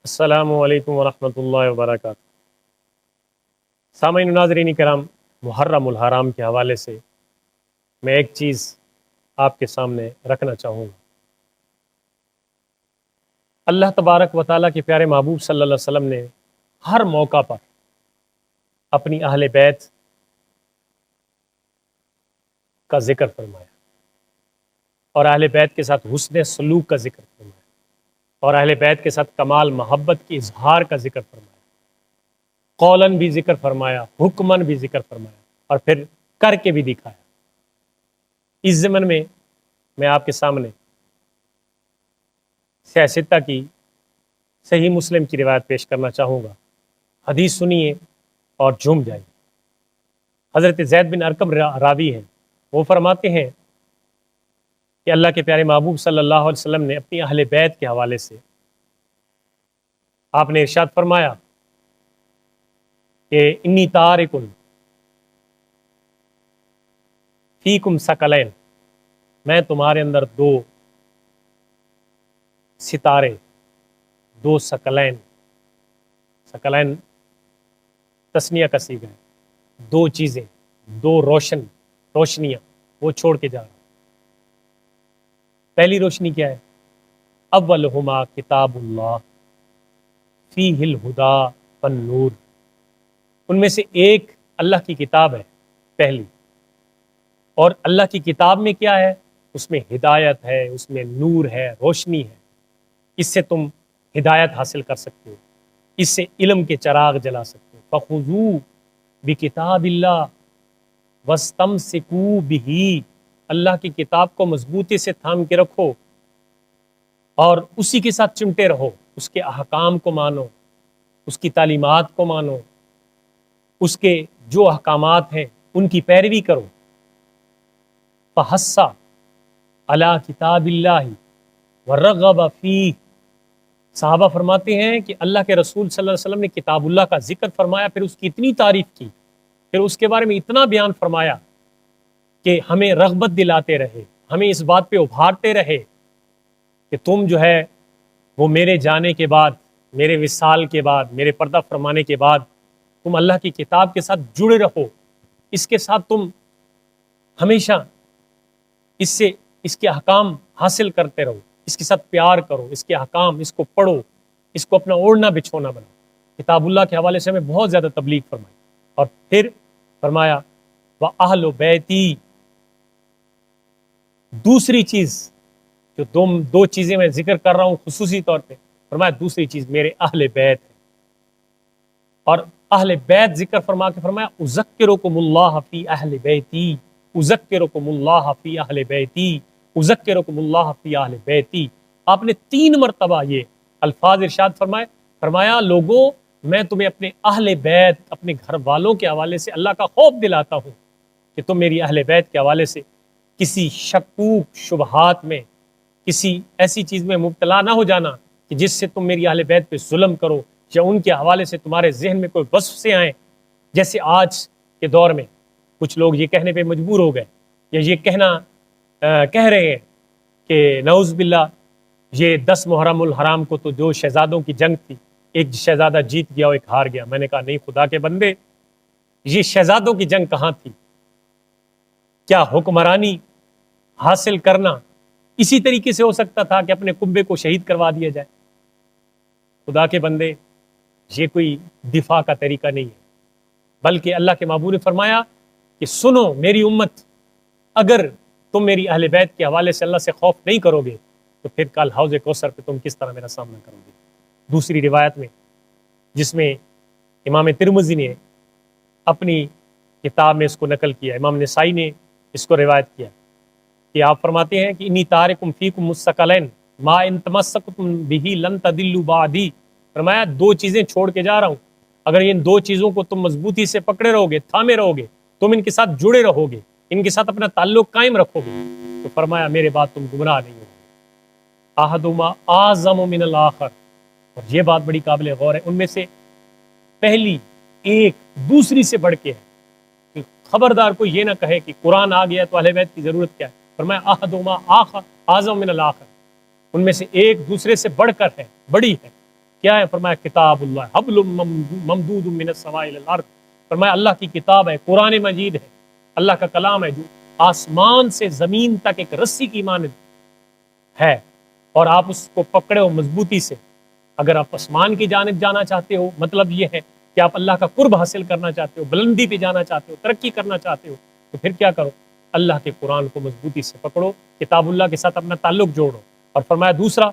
السلام علیکم ورحمۃ اللہ وبرکاتہ۔ سامعین و ناظرین کرام، محرم الحرام کے حوالے سے میں ایک چیز آپ کے سامنے رکھنا چاہوں گا۔ اللہ تبارک و تعالیٰ کے پیارے محبوب صلی اللہ علیہ وسلم نے ہر موقع پر اپنی اہل بیت کا ذکر فرمایا اور اہل بیت کے ساتھ حسن سلوک کا ذکر فرمایا اور اہل بیت کے ساتھ کمال محبت کی اظہار کا ذکر فرمایا، قولاً بھی ذکر فرمایا، حکماً بھی ذکر فرمایا اور پھر کر کے بھی دکھایا۔ اس ضمن میں آپ کے سامنے سیاستہ کی صحیح مسلم کی روایت پیش کرنا چاہوں گا۔ حدیث سنیے اور جھوم جائیے۔ حضرت زید بن ارقم راوی ہیں، وہ فرماتے ہیں کہ اللہ کے پیارے محبوب صلی اللہ علیہ وسلم نے اپنی اہل بیت کے حوالے سے آپ نے ارشاد فرمایا کہ انی تارکن فیکم ثقلین، میں تمہارے اندر دو ستارے، دو ثقلین، ثقلین تسنیہ کا صیغہ ہے، دو چیزیں، دو روشنیاں وہ چھوڑ کے جا رہا ہوں۔ پہلی روشنی کیا ہے؟ اولہما کتاب اللہ فیہ الہدا والنور، ان میں سے ایک اللہ کی کتاب ہے پہلی، اور اللہ کی کتاب میں کیا ہے؟ اس میں ہدایت ہے، اس میں نور ہے، روشنی ہے، اس سے تم ہدایت حاصل کر سکتے ہو، اس سے علم کے چراغ جلا سکتے ہو۔ فخذوا بکتاب اللہ واستمسکوا بہ، اللہ کی کتاب کو مضبوطی سے تھام کے رکھو اور اسی کے ساتھ چمٹے رہو، اس کے احکام کو مانو، اس کی تعلیمات کو مانو، اس کے جو احکامات ہیں ان کی پیروی کرو۔ فحث علی کتاب اللہ ورغب فیہ، صحابہ فرماتے ہیں کہ اللہ کے رسول صلی اللہ علیہ وسلم نے کتاب اللہ کا ذکر فرمایا، پھر اس کی اتنی تعریف کی، پھر اس کے بارے میں اتنا بیان فرمایا کہ ہمیں رغبت دلاتے رہے، ہمیں اس بات پہ ابھارتے رہے کہ تم جو ہے وہ میرے جانے کے بعد، میرے وصال کے بعد، میرے پردہ فرمانے کے بعد تم اللہ کی کتاب کے ساتھ جڑے رہو، اس کے ساتھ تم ہمیشہ اس کے احکام حاصل کرتے رہو، اس کے ساتھ پیار کرو، اس کے احکام، اس کو پڑھو، اس کو اپنا اوڑھنا بچھونا بناؤ۔ کتاب اللہ کے حوالے سے ہمیں بہت زیادہ تبلیغ فرمائی، اور پھر فرمایا وَأَهْلُ بَيْتِي، دوسری چیز جو دو چیزیں میں ذکر کر رہا ہوں خصوصی طور پہ، فرمایا دوسری چیز میرے اہل بیت ہے، اور اہل بیت ذکر فرما کے فرمایا اذکرکم اللہ فی اہل بیتی، اذکرکم اللہ فی اہل بیتی، اذکرکم اللہ فی اہل بیتی۔ آپ نے 3 مرتبہ یہ الفاظ ارشاد فرمایا لوگوں میں تمہیں اپنے اہل بیت، اپنے گھر والوں کے حوالے سے اللہ کا خوف دلاتا ہوں کہ تم میری اہل بیت کے حوالے سے کسی شکوک شبہات میں، کسی ایسی چیز میں مبتلا نہ ہو جانا کہ جس سے تم میری اہل بیت پہ ظلم کرو، یا ان کے حوالے سے تمہارے ذہن میں کوئی وصف سے آئیں، جیسے آج کے دور میں کچھ لوگ یہ کہنے پہ مجبور ہو گئے، یا یہ کہہ رہے ہیں کہ نعوذ باللہ یہ 10 محرم الحرام کو تو 2 شہزادوں کی جنگ تھی، ایک شہزادہ جیت گیا اور ایک ہار گیا۔ میں نے کہا نہیں، خدا کے بندے، یہ شہزادوں کی جنگ کہاں تھی؟ کیا حکمرانی حاصل کرنا اسی طریقے سے ہو سکتا تھا کہ اپنے کنبے کو شہید کروا دیا جائے؟ خدا کے بندے، یہ کوئی دفاع کا طریقہ نہیں ہے، بلکہ اللہ کے محبوب نے فرمایا کہ سنو میری امت، اگر تم میری اہل بیت کے حوالے سے اللہ سے خوف نہیں کرو گے تو پھر کل حوض کوثر پہ تم کس طرح میرا سامنا کرو گے۔ دوسری روایت میں، جس میں امام ترمذی نے اپنی کتاب میں اس کو نقل کیا، امام نسائی نے اس کو روایت کیا، کہ آپ فرماتے ہیں کہ انی تارکم فیکم الثقلین ما ان تمسکتم بہ لن تضلوا بعدی، فرمایا 2 چیزیں چھوڑ کے جا رہا ہوں، اگر ان 2 چیزوں کو تم مضبوطی سے پکڑے رہو گے، تھامے رہو گے، تم ان کے ساتھ جڑے رہو گے، ان کے ساتھ اپنا تعلق قائم رکھو گے، تو فرمایا میرے بعد تم گمراہ نہیں ہوگے۔ احدہما اعظم من الاخر، اور یہ بات بڑی قابل غور ہے، ان میں سے پہلی ایک دوسری سے بڑھ کے ہے، کہ خبردار کوئی یہ نہ کہے کہ قرآن آ گیا تو اہل بیت کی ضرورت کیا ہے۔ فرمایا احدہما اعظم من الاخر، ان میں سے ایک دوسرے سے بڑھ کر ہے، بڑی ہے۔ کیا ہے؟ فرمایا کتاب اللہ حبل ممدود من السماء الی الارض، فرمایا اللہ کی کتاب ہے، قرآن مجید ہے، اللہ کا کلام ہے جو آسمان سے زمین تک ایک رسی کی مانند ہے، اور آپ اس کو پکڑے ہو مضبوطی سے۔ اگر آپ آسمان کی جانب جانا چاہتے ہو، مطلب یہ ہے کہ آپ اللہ کا قرب حاصل کرنا چاہتے ہو، بلندی پہ جانا چاہتے ہو، ترقی کرنا چاہتے ہو، تو پھر کیا کرو؟ اللہ کے قرآن کو مضبوطی سے پکڑو، کتاب اللہ کے ساتھ اپنا تعلق جوڑو۔ اور فرمایا دوسرا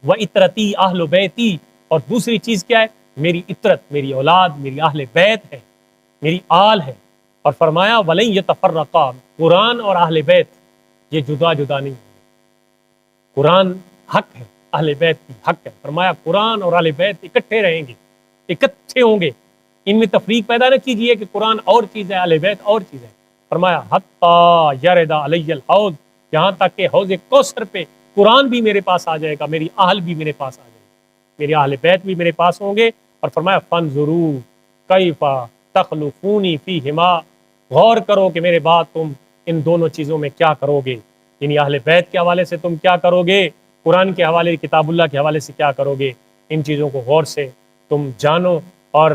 وَإِطْرَتِي أَهْلُ بَيْتِي، اور دوسری چیز کیا ہے؟ میری عطرت، میری اولاد، میری اہل بیت ہے، میری آل ہے۔ اور فرمایا وَلَن يَتَفَرَّقَا، قرآن اور اہل بیت یہ جدا جدا نہیں ہیں، قرآن حق ہے، اہل بیت کی حق ہے۔ فرمایا قرآن اور اہل بیت اکٹھے رہیں گے، اکٹھے ہوں گے، ان میں تفریق پیدا نہ کیجئے کہ قرآن اور چیز ہے، اہل بیت اور چیز ہے۔ فرمایا حتیٰ یرد علی الحوض، یہاں تک کہ حوض کوثر پہ قرآن بھی میرے پاس آ جائے گا، میری اہل بھی میرے پاس آ جائے گی، میری اہل بیت بھی میرے پاس ہوں گے۔ اور فرمایا فانظروا کیف تخلفونی فیہما، غور کرو کہ میرے بعد تم ان دونوں چیزوں میں کیا کرو گے، یعنی اہل بیت کے حوالے سے تم کیا کرو گے، قرآن کے حوالے، کتاب اللہ کے حوالے سے کیا کرو گے۔ ان چیزوں کو غور سے تم جانو، اور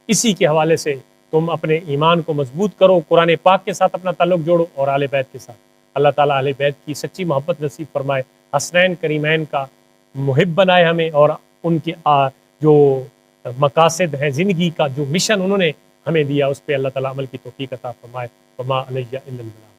اسی کے حوالے سے تم اپنے ایمان کو مضبوط کرو، قرآن پاک کے ساتھ اپنا تعلق جوڑو اور اہل بیت کے ساتھ۔ اللہ تعالیٰ اہل بیت کی سچی محبت نصیب فرمائے، حسنین کریمین کا محب بنائے ہمیں، اور ان کے جو مقاصد ہیں زندگی کا، جو مشن انہوں نے ہمیں دیا، اس پہ اللہ تعالیٰ عمل کی توفیق عطا فرمائے۔ وما علیہ الا البلاغ۔